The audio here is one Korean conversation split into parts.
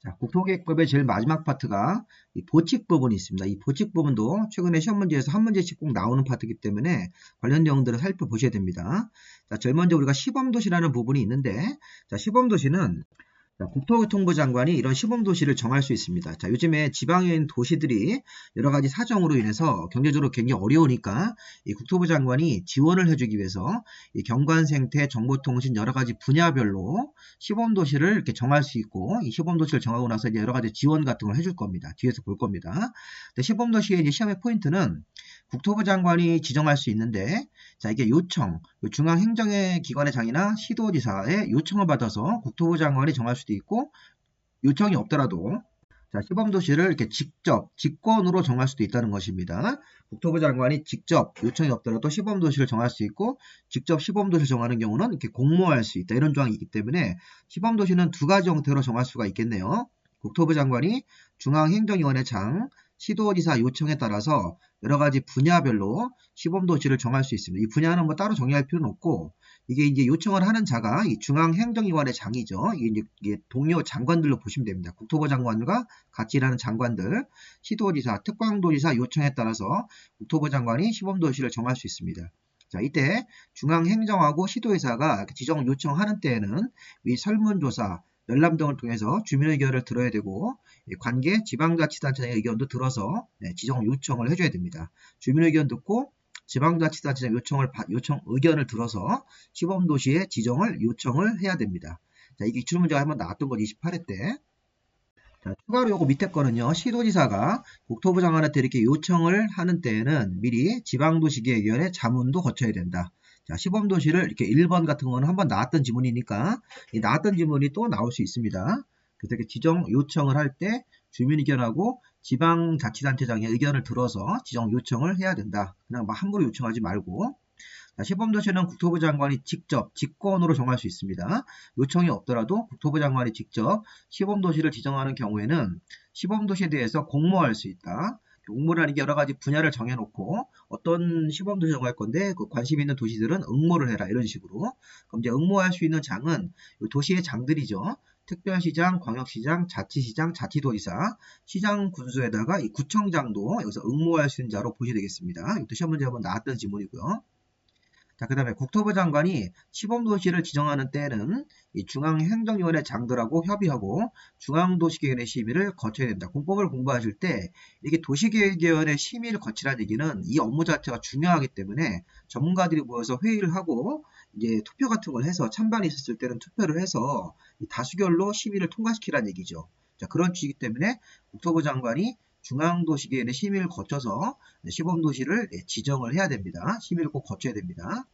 자, 국토계획법의 제일 마지막 파트가 이 보칙 부분이 있습니다. 이 보칙 부분도 최근에 시험 문제에서 한 문제씩 꼭 나오는 파트이기 때문에 관련 내용들을 살펴보셔야 됩니다. 자, 제일 먼저 우리가 시범도시라는 부분이 있는데, 자, 시범도시는 자, 국토교통부 장관이 이런 시범도시를 정할 수 있습니다. 자, 요즘에 지방에 있는 도시들이 여러 가지 사정으로 인해서 경제적으로 굉장히 어려우니까 이 국토부 장관이 지원을 해주기 위해서 이 경관생태, 정보통신 여러 가지 분야별로 시범도시를 이렇게 정할 수 있고, 이 시범도시를 정하고 나서 이제 여러 가지 지원 같은 걸 해줄 겁니다. 뒤에서 볼 겁니다. 근데 시범도시의 이제 시험의 포인트는 국토부 장관이 지정할 수 있는데, 자, 이게 요청, 중앙행정의 기관의 장이나 시도지사의 요청을 받아서 국토부 장관이 정할 수도 있고, 요청이 없더라도 자, 시범도시를 이렇게 직접 직권으로 정할 수도 있다는 것입니다. 국토부 장관이 직접 요청이 없더라도 시범도시를 정할 수 있고, 직접 시범도시를 정하는 경우는 이렇게 공모할 수 있다, 이런 조항이 있기 때문에 시범도시는 두 가지 형태로 정할 수가 있겠네요. 국토부 장관이 중앙행정위원회 장, 시도지사 요청에 따라서 여러 가지 분야별로 시범도시를 정할 수 있습니다. 이 분야는 뭐 따로 정의할 필요는 없고, 이게 이제 요청을 하는 자가 이 중앙행정위원회 장이죠. 이게 동료 장관들로 보시면 됩니다. 국토부 장관과 같이 일하는 장관들, 시도지사, 특광도지사 요청에 따라서 국토부 장관이 시범도시를 정할 수 있습니다. 자, 이때 중앙행정하고 시도지사가 지정 요청하는 때에는 이 설문조사, 열람 등을 통해서 주민 의견을 들어야 되고, 관계 지방자치단체의 의견도 들어서 지정 요청을 해줘야 됩니다. 주민 의견 듣고 지방자치단체 요청 의견을 들어서 시범도시의 지정을 요청을 해야 됩니다. 자, 이게 기출문제가 한번 나왔던 건 28회 때. 자, 추가로 요거 밑에 거는요, 시도지사가 국토부 장관한테 이렇게 요청을 하는 때에는 미리 지방도시계획위원회 자문도 거쳐야 된다. 자, 시범도시를 이렇게 1번 같은 거는 한번 나왔던 지문이니까 이 나왔던 지문이 또 나올 수 있습니다. 그래서 이렇게 지정 요청을 할 때 주민 의견하고 지방자치단체장의 의견을 들어서 지정 요청을 해야 된다. 그냥 막 함부로 요청하지 말고. 자, 시범도시는 국토부 장관이 직접 직권으로 정할 수 있습니다. 요청이 없더라도 국토부 장관이 직접 시범도시를 지정하는 경우에는 시범도시에 대해서 공모할 수 있다. 공모라는 게 여러 가지 분야를 정해놓고 어떤 시범도시 정할 건데 그 관심 있는 도시들은 응모를 해라, 이런 식으로. 그럼 이제 응모할 수 있는 장은 도시의 장들이죠. 특별시장, 광역시장, 자치시장, 자치도지사, 시장 군수에다가 이 구청장도 여기서 응모할 수 있는 자로 보시면 되겠습니다. 이것도 시험 문제 한번 나왔던 지문이고요. 자, 그 다음에 국토부 장관이 시범도시를 지정하는 때는 이 중앙행정위원회 장들하고 협의하고 중앙도시계획위원회 심의를 거쳐야 된다. 공법을 공부하실 때 이게 도시계획위원회 심의를 거치라는 얘기는 이 업무 자체가 중요하기 때문에 전문가들이 모여서 회의를 하고 이제 투표 같은 걸 해서 찬반이 있었을 때는 투표를 해서 다수결로 심의를 통과시키라는 얘기죠. 자, 그런 취지이기 때문에 국토부 장관이 중앙도시계획의 심의를 거쳐서 시범도시를 지정을 해야 됩니다. 심의를 꼭 거쳐야 됩니다.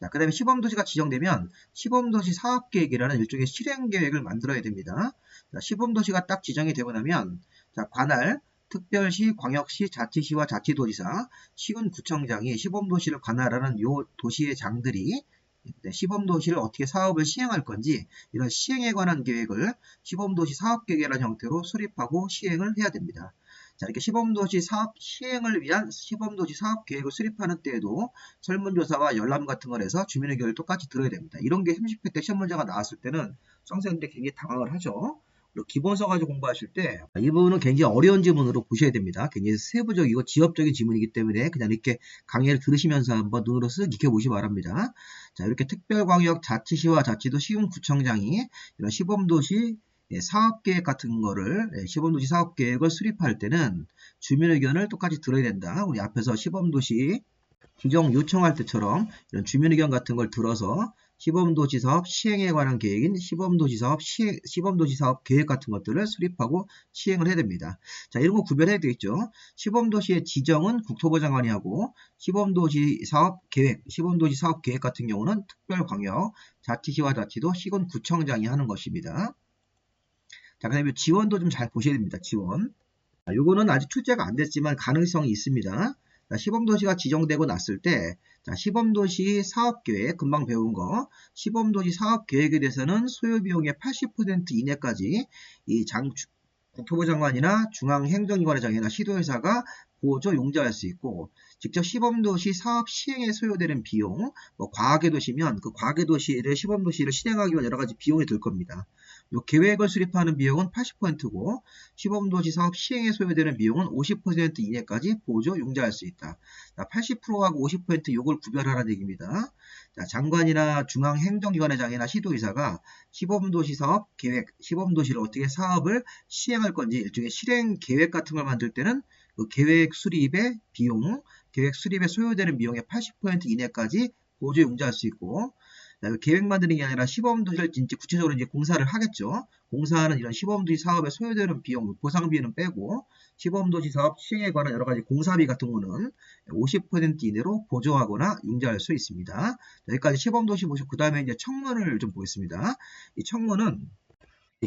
자, 그 다음에 시범도시가 지정되면 시범도시 사업계획이라는 일종의 실행계획을 만들어야 됩니다. 자, 시범도시가 딱 지정이 되고 나면 자, 관할, 특별시, 광역시, 자치시와 자치도지사, 시군구청장이 시범도시를 관할하는 요 도시의 장들이 시범도시를 어떻게 사업을 시행할 건지 이런 시행에 관한 계획을 시범도시 사업계획이라는 형태로 수립하고 시행을 해야 됩니다. 자, 이렇게 시범도시 사업 시행을 위한 시범도시 사업계획을 수립하는 때에도 설문조사와 열람 같은 걸 해서 주민 의견을 똑같이 들어야 됩니다. 이런 게 30회 때 시험 문제가 나왔을 때는 수험생들이 굉장히 당황을 하죠. 그리고 기본서 가지고 공부하실 때 이 부분은 굉장히 어려운 지문으로 보셔야 됩니다. 굉장히 세부적이고 지엽적인 지문이기 때문에 그냥 이렇게 강의를 들으시면서 한번 눈으로 쓱 익혀보시기 바랍니다. 자, 이렇게 특별광역 자치시와 자치도 시군구청장이 이런 시범도시 사업계획 같은 거를 시범도시 사업계획을 수립할 때는 주민 의견을 똑같이 들어야 된다. 우리 앞에서 시범도시 지정 요청할 때처럼 이런 주민 의견 같은 걸 들어서 시범도시 사업 시행에 관한 계획인 시범도시 사업 계획 같은 것들을 수립하고 시행을 해야 됩니다. 자, 이런 거 구별해야 되겠죠. 시범도시의 지정은 국토부 장관이 하고 시범도시 사업 계획 같은 경우는 특별광역, 자치시와 자치도, 시군구청장이 하는 것입니다. 자, 그 다음에 지원도 좀 잘 보셔야 됩니다. 지원. 자, 요거는 아직 출제가 안 됐지만 가능성이 있습니다. 자, 시범도시가 지정되고 났을 때, 자, 시범도시 사업계획, 금방 배운 거, 시범도시 사업계획에 대해서는 소요비용의 80% 이내까지 국토부 장관이나 중앙행정기관의 장이나 시도회사가 보조 용자할 수 있고, 직접 시범도시 사업 시행에 소요되는 비용, 뭐 과학의 도시면 그 과학의 도시를 시범도시를 실행하기 위한 여러 가지 비용이 들 겁니다. 요 계획을 수립하는 비용은 80%고 시범도시 사업 시행에 소요되는 비용은 50% 이내까지 보조 융자할 수 있다. 80%하고 50% 요걸 구별하라는 얘기입니다. 자, 장관이나 중앙행정기관회장이나 시도의사가 시범도시 사업 계획, 시범도시를 어떻게 사업을 시행할 건지 일종의 실행 계획 같은 걸 만들 때는 그 계획 수립의 비용, 계획 수립에 소요되는 비용의 80% 이내까지 보조 융자할 수 있고, 계획 만드는 게 아니라 시범도시를 이제 구체적으로 이제 공사를 하겠죠. 공사하는 이런 시범도시 사업에 소요되는 비용, 보상비는 빼고 시범도시 사업 시행에 관한 여러 가지 공사비 같은 거는 50% 이내로 보조하거나 융자할 수 있습니다. 여기까지 시범도시 보시고 그 다음에 이제 청문을 좀 보겠습니다. 이 청문은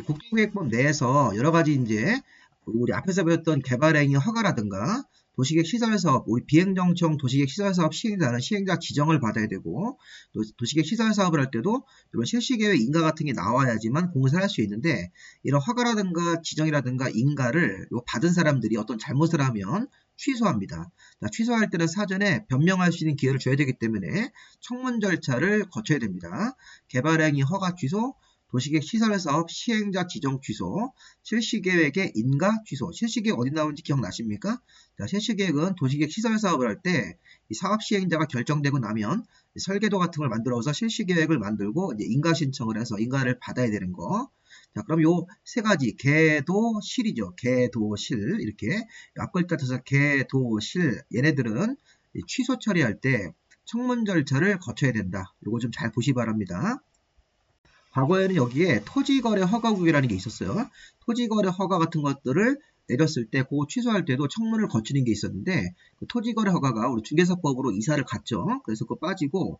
국토계획법 내에서 여러 가지 이제 우리 앞에서 배웠던 개발행위 허가라든가 도시계획 시설사업, 우리 비행정청 도시계획 시설사업 시행자는 시행자 지정을 받아야 되고, 또 도시계획 시설사업을 할 때도 이런 실시계획 인가 같은 게 나와야지만 공사를 할 수 있는데, 이런 허가라든가 지정이라든가 인가를 받은 사람들이 어떤 잘못을 하면 취소합니다. 취소할 때는 사전에 변명할 수 있는 기회를 줘야 되기 때문에 청문 절차를 거쳐야 됩니다. 개발행위 허가 취소, 도시계획 시설사업 시행자 지정 취소, 실시계획의 인가 취소. 실시계획 어디 나오는지 기억나십니까? 자, 실시계획은 도시계획 시설사업을 할 때 이 사업 시행자가 결정되고 나면 설계도 같은 걸 만들어서 실시계획을 만들고 이제 인가 신청을 해서 인가를 받아야 되는 거. 자, 그럼 요 세 가지 개도실이죠. 개도실 이렇게 앞글 같아서 개도실 얘네들은 취소 처리할 때 청문 절차를 거쳐야 된다. 요거 좀 잘 보시 바랍니다. 과거에는 여기에 토지거래 허가국이라는 게 있었어요. 토지거래 허가 같은 것들을 내렸을 때, 그거 취소할 때도 청문을 거치는 게 있었는데, 그 토지거래 허가가 우리 중개사법으로 이사를 갔죠. 그래서 그거 빠지고,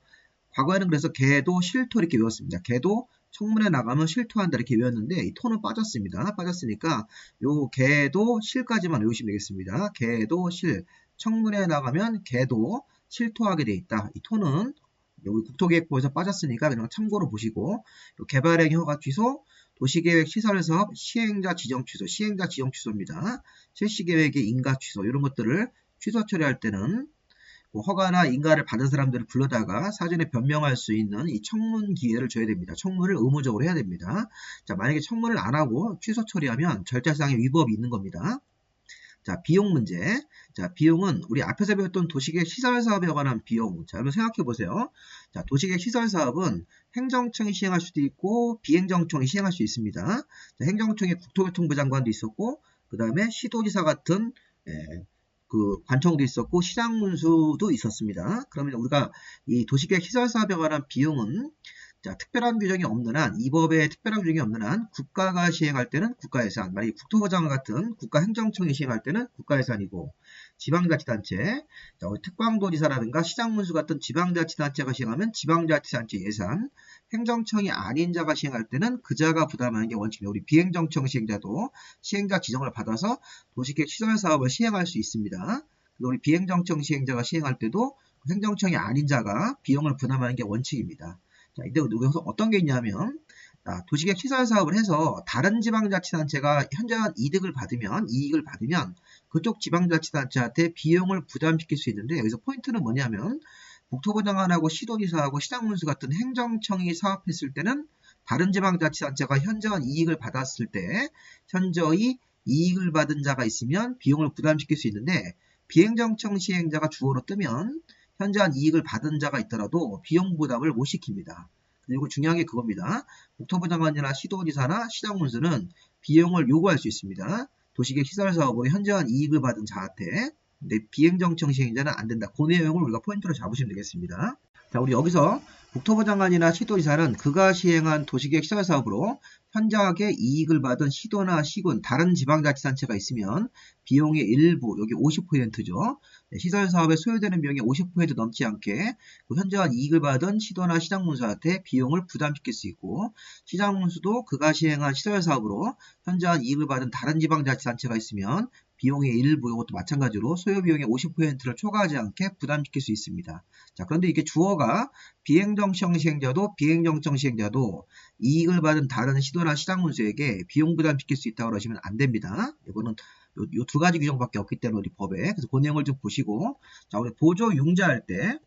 과거에는 그래서 개도, 실토 이렇게 외웠습니다. 개도, 청문회 나가면 실토한다 이렇게 외웠는데, 이 토는 빠졌습니다. 빠졌으니까, 요 개도, 실까지만 외우시면 되겠습니다. 개도, 실. 청문회 나가면 개도, 실토하게 돼 있다. 이 토는 여기 국토계획부에서 빠졌으니까 그냥 참고로 보시고, 개발행위 허가 취소, 도시계획 시설사업 시행자 지정 취소, 시행자 지정 취소입니다. 실시계획의 인가 취소 이런 것들을 취소 처리할 때는 허가나 인가를 받은 사람들을 불러다가 사전에 변명할 수 있는 이 청문 기회를 줘야 됩니다. 청문을 의무적으로 해야 됩니다. 자, 만약에 청문을 안 하고 취소 처리하면 절차상의 위법이 있는 겁니다. 자, 비용 문제. 자, 비용은 우리 앞에서 배웠던 도시계획 시설사업에 관한 비용. 자, 한번 생각해 보세요. 자, 도시계획 시설사업은 행정청이 시행할 수도 있고 비행정청이 시행할 수 있습니다. 자, 행정청에 국토교통부 장관도 있었고 그 다음에 시도지사 같은 그 관청도 있었고 시장문수도 있었습니다. 그러면 우리가 이 도시계획 시설사업에 관한 비용은 자, 특별한 규정이 없는 한, 이 법에 특별한 규정이 없는 한, 국가가 시행할 때는 국가예산, 만약에 국토부 장관 같은 국가행정청이 시행할 때는 국가예산이고, 지방자치단체, 자, 특광도지사라든가 시장문수 같은 지방자치단체가 시행하면 지방자치단체 예산, 행정청이 아닌 자가 시행할 때는 그 자가 부담하는 게 원칙입니다. 우리 비행정청 시행자도 시행자 지정을 받아서 도시계획 시설사업을 시행할 수 있습니다. 우리 비행정청 시행자가 시행할 때도 행정청이 아닌 자가 비용을 부담하는 게 원칙입니다. 자, 이때 여기서 어떤 게 있냐면, 도시계획 시설 사업을 해서 다른 지방자치단체가 현저한 이익을 받으면 그쪽 지방자치단체한테 비용을 부담시킬 수 있는데, 여기서 포인트는 뭐냐면, 국토부 장관하고 시도지사하고 시장문수 같은 행정청이 사업했을 때는 다른 지방자치단체가 현저한 이익을 받았을 때 현저히 이익을 받은 자가 있으면 비용을 부담시킬 수 있는데, 비행정청 시행자가 주어로 뜨면 현저한 이익을 받은 자가 있더라도 비용 부담을 못 시킵니다. 그리고 중요한 게 그겁니다. 국토부 장관이나 시도지사나 시장문수는 비용을 요구할 수 있습니다. 도시계획 시설사업으로 현저한 이익을 받은 자한테. 근데 비행정청 시행자는 안 된다. 그 내용을 우리가 포인트로 잡으시면 되겠습니다. 자, 우리 여기서 국토부 장관이나 시도지사는 그가 시행한 도시계획 시설사업으로 현저하게 이익을 받은 시도나 시군, 다른 지방자치단체가 있으면 비용의 일부, 여기 50%죠. 시설사업에 소요되는 비용의 50% 넘지 않게 그 현저한 이익을 받은 시도나 시장문수한테 비용을 부담시킬 수 있고, 시장문수도 그가 시행한 시설사업으로 현저한 이익을 받은 다른 지방자치단체가 있으면 비용의 일부, 이것도 마찬가지로 소요비용의 50%를 초과하지 않게 부담시킬 수 있습니다. 자, 그런데 이게 주어가 비행정청 시행자도 이익을 받은 다른 시도나 시장문수에게 비용 부담시킬 수 있다고 그러시면 안 됩니다. 이거는 요 두 가지 규정밖에 없기 때문에 우리 법에. 그래서 그 내용을 좀 보시고, 자, 우리 보조 융자할 때,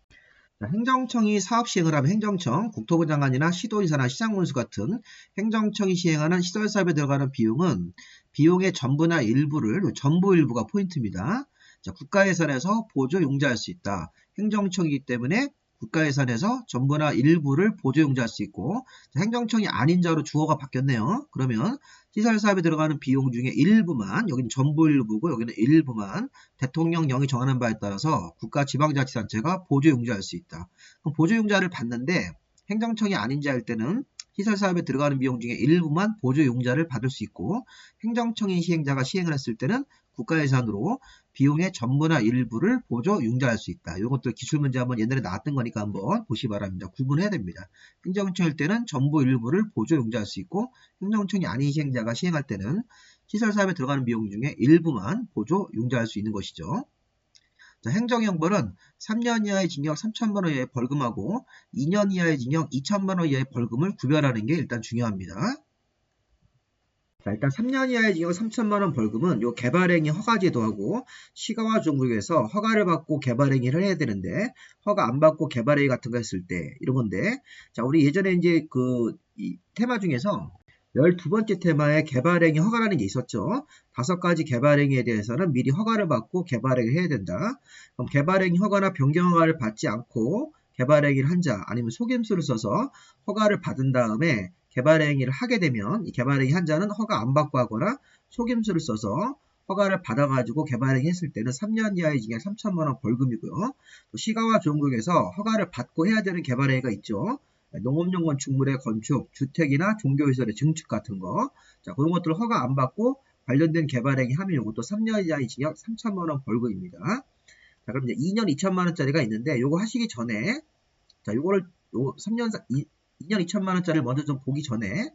자, 행정청이 사업 시행을 하면 행정청, 국토부 장관이나 시도지사나 시장군수 같은 행정청이 시행하는 시설사업에 들어가는 비용은 비용의 전부나 일부를, 전부 일부가 포인트입니다. 자, 국가 예산에서 보조 융자할 수 있다. 행정청이기 때문에 국가 예산에서 전부나 일부를 보조 융자할 수 있고, 자, 행정청이 아닌 자로 주어가 바뀌었네요. 그러면 시설사업에 들어가는 비용 중에 일부만, 여기는 전부 일부고 여기는 일부만 대통령령이 정하는 바에 따라서 국가 지방자치단체가 보조 융자할 수 있다. 그럼 보조 융자를 받는데 행정청이 아닌 자일 때는 시설사업에 들어가는 비용 중에 일부만 보조 융자를 받을 수 있고, 행정청인 시행자가 시행을 했을 때는 국가 예산으로 비용의 전부나 일부를 보조 융자할 수 있다. 이것도 기출문제 한번 옛날에 나왔던 거니까 한번 보시기 바랍니다. 구분해야 됩니다. 행정청일 때는 전부 일부를 보조 융자할 수 있고, 행정청이 아닌 시행자가 시행할 때는 시설사업에 들어가는 비용 중에 일부만 보조 융자할 수 있는 것이죠. 자, 행정형벌은 3년 이하의 징역 3천만 원 이하의 벌금하고 2년 이하의 징역 2천만 원 이하의 벌금을 구별하는 게 일단 중요합니다. 자, 일단 3년 이하의 징역 3천만 원 벌금은 요 개발행위 허가제도하고 시가와 중국에서 허가를 받고 개발행위를 해야 되는데 허가 안 받고 개발행위 같은 거 했을 때 이런 건데, 자, 우리 예전에 이제 이 테마 중에서 12번째 테마에 개발행위 허가라는 게 있었죠. 5가지 개발행위에 대해서는 미리 허가를 받고 개발행위를 해야 된다. 그럼 개발행위 허가나 변경 허가를 받지 않고 개발행위를 한 자, 아니면 속임수를 써서 허가를 받은 다음에 개발행위를 하게 되면 이 개발행위 한 자는 허가 안 받고 하거나 속임수를 써서 허가를 받아가지고 개발행위 했을 때는 3년 이하의 징역 3천만 원 벌금이고요. 또 시가와 조정국에서 허가를 받고 해야 되는 개발행위가 있죠. 농업용 건축물의 건축, 주택이나 종교시설의 증축 같은 거. 자, 그런 것들을 허가 안 받고 관련된 개발행위 하면 이것도 3년 이하의 징역 3천만 원 벌금입니다. 자, 그럼 이제 2년 2천만 원짜리가 있는데 요거 하시기 전에, 자, 요거를 2년 2천만 원짜리를 먼저 좀 보기 전에,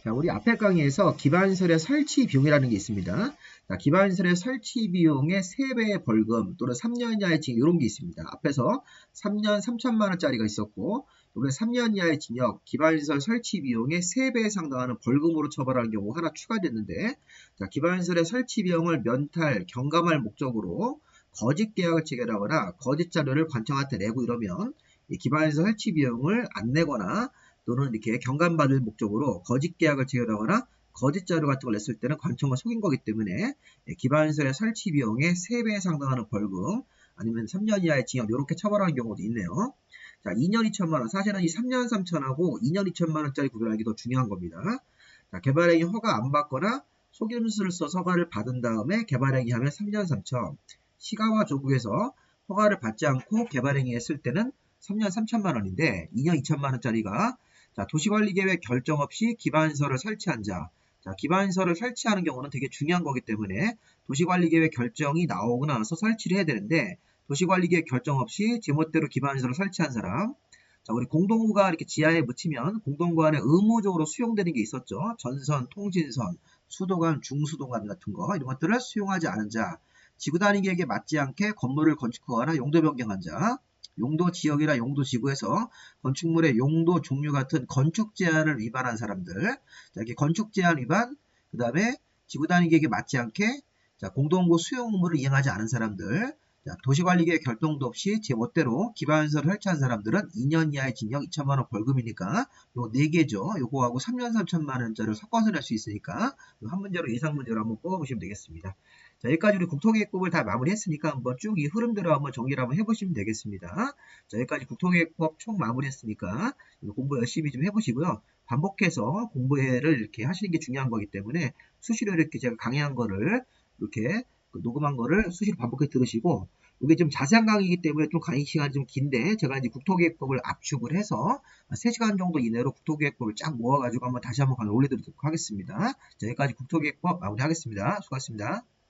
자, 우리 앞에 강의에서 기반시설의 설치 비용이라는 게 있습니다. 자, 기반시설의 설치 비용의 3배의 벌금 또는 3년 이하의 징역 이런 게 있습니다. 앞에서 3년 3천만 원짜리가 있었고, 이번에 3년 이하의 징역, 기반시설 설치 비용의 3배에 상당하는 벌금으로 처벌하는 경우 하나 추가됐는데, 자, 기반시설의 설치 비용을 면탈, 경감할 목적으로 거짓 계약을 체결하거나 거짓 자료를 관청한테 내고 이러면 이 기반시설 설치 비용을 안 내거나 또는 이렇게 경감받을 목적으로 거짓 계약을 체결하거나 거짓 자료 같은 걸 냈을 때는 관청을 속인 거기 때문에 기반시설의 설치 비용의 3배에 상당하는 벌금 아니면 3년 이하의 징역 이렇게 처벌하는 경우도 있네요. 자, 2년 2천만 원. 사실은 이 3년 3천하고 2년 2천만 원짜리 구별하기 더 중요한 겁니다. 자, 개발행위 허가 안 받거나 속임수를 써서 허가를 받은 다음에 개발행위 하면 3년 3천. 시가와 조국에서 허가를 받지 않고 개발행위 했을 때는 3년 3천만 원인데 2년 2천만 원짜리가, 자, 도시관리계획 결정 없이 기반시설을 설치한 자. 자, 기반시설을 설치하는 경우는 되게 중요한 거기 때문에 도시관리계획 결정이 나오고 나서 설치를 해야 되는데 도시관리계획 결정 없이 제멋대로 기반시설을 설치한 사람. 자, 우리 공동구가 이렇게 지하에 묻히면 공동구 안에 의무적으로 수용되는 게 있었죠. 전선, 통신선, 수도관, 중수도관 같은 거 이런 것들을 수용하지 않은 자. 지구단위계획에 맞지 않게 건물을 건축하거나 용도 변경한 자. 용도 지역이나 용도 지구에서 건축물의 용도 종류 같은 건축 제한을 위반한 사람들. 자, 이렇게 건축 제한 위반, 그 다음에 지구단위계획에 맞지 않게, 자, 공동구 수용 의무를 이행하지 않은 사람들. 자, 도시관리계획 결정도 없이 제멋대로 기반시설을 설치한 사람들은 2년 이하의 징역 2천만 원 벌금이니까 요 4개죠. 요거하고 3년 3천만 원짜리를 섞어서 낼 수 있으니까 요 한 문제로 예상 문제로 한번 뽑아보시면 되겠습니다. 자, 여기까지 우리 국토계획법을 다 마무리했으니까 한번 쭉 이 흐름대로 한번 정리를 한번 해보시면 되겠습니다. 자, 여기까지 국토계획법 총 마무리했으니까 공부 열심히 좀 해보시고요. 반복해서 공부를 이렇게 하시는 게 중요한 거기 때문에 수시로 이렇게 제가 강의한 거를 이렇게 녹음한 거를 수시로 반복해 들으시고, 이게 좀 자세한 강의이기 때문에 좀 강의 시간이 좀 긴데 제가 이제 국토계획법을 압축을 해서 3시간 정도 이내로 국토계획법을 쫙 모아가지고 한번 다시 한번 강의 올려드리도록 하겠습니다. 자, 여기까지 국토계획법 마무리하겠습니다. 수고하셨습니다.